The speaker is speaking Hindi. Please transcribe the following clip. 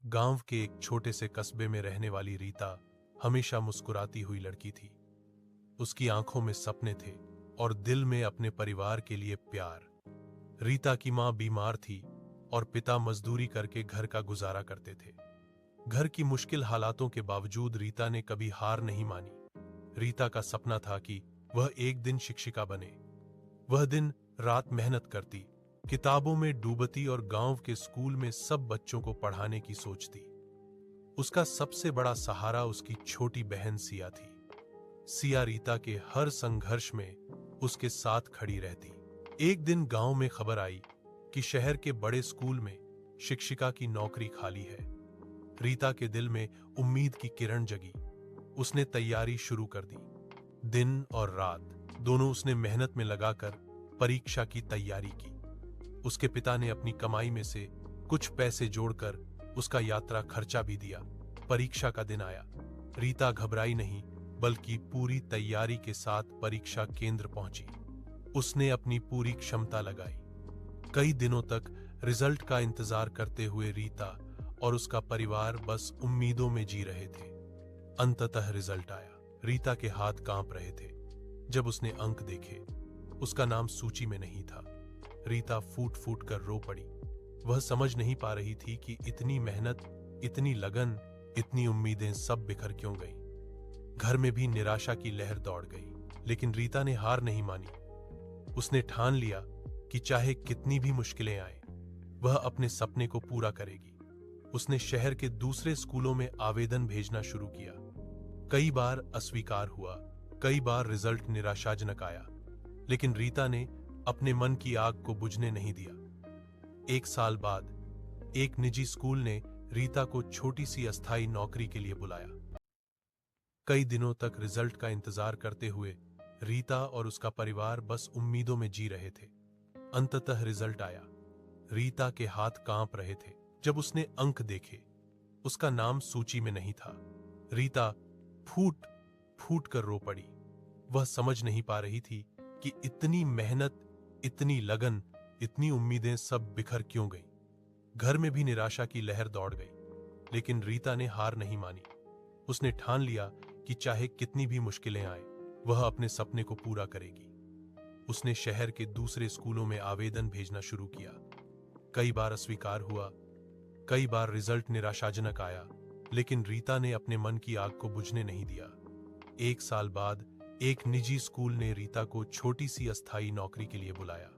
गांव के एक छोटे से कस्बे में रहने वाली रीता हमेशा मुस्कुराती हुई लड़की थी। उसकी आंखों में सपने थे और दिल में अपने परिवार के लिए प्यार। रीता की मां बीमार थी और पिता मजदूरी करके घर का गुजारा करते थे। घर की मुश्किल हालातों के बावजूद रीता ने कभी हार नहीं मानी। रीता का सपना था कि वह एक दिन शिक्षिका बने। वह दिन रात मेहनत करती, किताबों में डूबती और गांव के स्कूल में सब बच्चों को पढ़ाने की सोचती। उसका सबसे बड़ा सहारा उसकी छोटी बहन सिया थी। सिया रीता के हर संघर्ष में उसके साथ खड़ी रहती। एक दिन गांव में खबर आई कि शहर के बड़े स्कूल में शिक्षिका की नौकरी खाली है। रीता के दिल में उम्मीद की किरण जगी। उसने तैयारी शुरू कर दी। दिन और रात दोनों उसने मेहनत में लगाकर परीक्षा की तैयारी की। उसके पिता ने अपनी कमाई में से कुछ पैसे जोड़कर उसका यात्रा खर्चा भी दिया। परीक्षा का दिन आया। रीता घबराई नहीं, बल्कि पूरी तैयारी के साथ परीक्षा केंद्र पहुंची। उसने अपनी पूरी क्षमता लगाई। कई दिनों तक रिजल्ट का इंतजार करते हुए रीता और उसका परिवार बस उम्मीदों में जी रहे थे। अंततः रिजल्ट आया। रीता के हाथ कांप रहे थे जब उसने अंक देखे। उसका नाम सूची में नहीं था। रीता फूट फूट कर रो पड़ी। वह समझ नहीं पा रही थी कि इतनी मेहनत, इतनी लगन, इतनी उम्मीदें सब बिखर क्यों गईं। घर में भी निराशा की लहर दौड़ गई, लेकिन रीता ने हार नहीं मानी। उसने ठान लिया कि चाहे कितनी भी मुश्किलें आए, वह अपने सपने को पूरा करेगी। उसने शहर के दूसरे स्कूलों में आवेदन भेजना शुरू किया। कई बार अस्वीकार हुआ, कई बार रिजल्ट निराशाजनक आया, लेकिन रीता ने अपने मन की आग को बुझने नहीं दिया। 1 साल बाद एक निजी स्कूल ने रीता को छोटी सी अस्थायी नौकरी के लिए बुलाया। कई दिनों तक रिजल्ट का इंतजार करते हुए रीता और उसका परिवार बस उम्मीदों में जी रहे थे। अंततः रिजल्ट आया। रीता के हाथ कांप रहे थे जब उसने अंक देखे। उसका नाम सूची में नहीं था। रीता फूट फूट कर रो पड़ी। वह समझ नहीं पा रही थी कि इतनी मेहनत, इतनी लगन, इतनी उम्मीदें सब बिखर क्यों गईं। घर में भी निराशा की लहर दौड़ गई, लेकिन रीता ने हार नहीं मानी। उसने ठान लिया कि चाहे कितनी भी मुश्किलें आए, वह अपने सपने को पूरा करेगी। उसने शहर के दूसरे स्कूलों में आवेदन भेजना शुरू किया। कई बार अस्वीकार हुआ, कई बार रिजल्ट निराशाजनक आया, लेकिन रीता ने अपने मन की आग को बुझने नहीं दिया। 1 साल बाद एक निजी स्कूल ने रीता को छोटी सी अस्थायी नौकरी के लिए बुलाया।